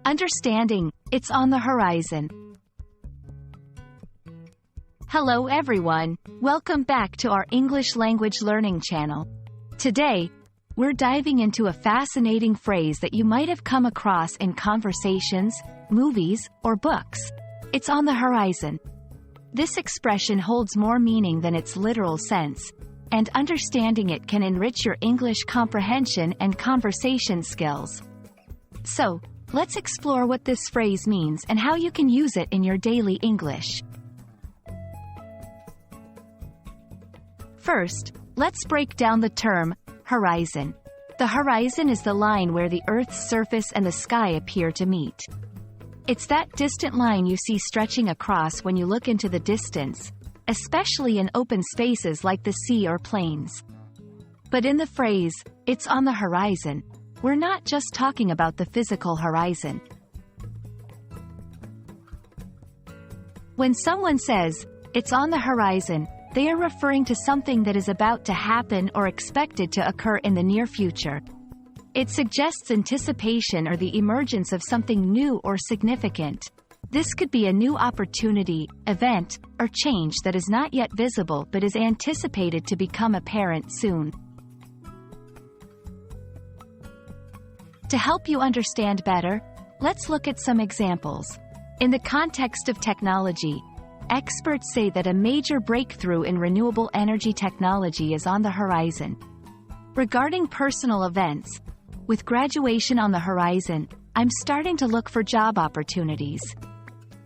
Understanding, it's on the horizon. Hello everyone, welcome back to our English language learning channel. Today, we're diving into a fascinating phrase that you might have come across in conversations, movies, or books. It's on the horizon. This expression holds more meaning than its literal sense, and understanding it can enrich your English comprehension and conversation skills. So, let's explore what this phrase means and how you can use it in your daily English. First, let's break down the term horizon. The horizon is the line where the Earth's surface and the sky appear to meet. It's that distant line you see stretching across when you look into the distance, especially in open spaces like the sea or plains. But in the phrase, "it's on the horizon," we're not just talking about the physical horizon. When someone says, "it's on the horizon," they are referring to something that is about to happen or expected to occur in the near future. It suggests anticipation or the emergence of something new or significant. This could be a new opportunity, event, or change that is not yet visible but is anticipated to become apparent soon. To help you understand better, let's look at some examples. In the context of technology, experts say that a major breakthrough in renewable energy technology is on the horizon. Regarding personal events, with graduation on the horizon, I'm starting to look for job opportunities.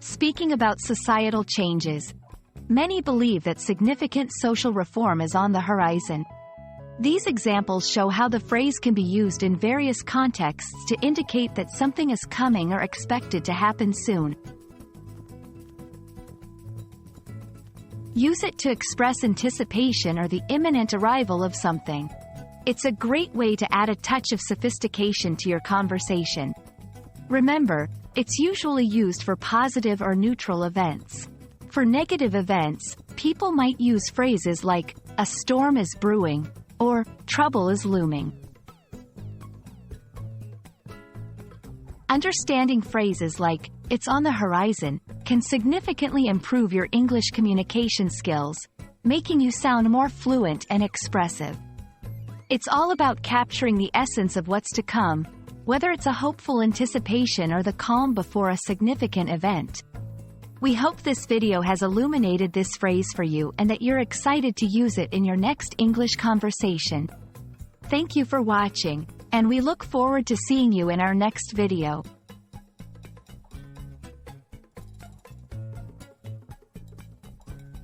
Speaking about societal changes, many believe that significant social reform is on the horizon. These examples show how the phrase can be used in various contexts to indicate that something is coming or expected to happen soon. Use it to express anticipation or the imminent arrival of something. It's a great way to add a touch of sophistication to your conversation. Remember, it's usually used for positive or neutral events. For negative events, people might use phrases like, "a storm is brewing," or "trouble is looming." Understanding phrases like, "it's on the horizon," can significantly improve your English communication skills, making you sound more fluent and expressive. It's all about capturing the essence of what's to come, whether it's a hopeful anticipation or the calm before a significant event. We hope this video has illuminated this phrase for you and that you're excited to use it in your next English conversation. Thank you for watching, and we look forward to seeing you in our next video.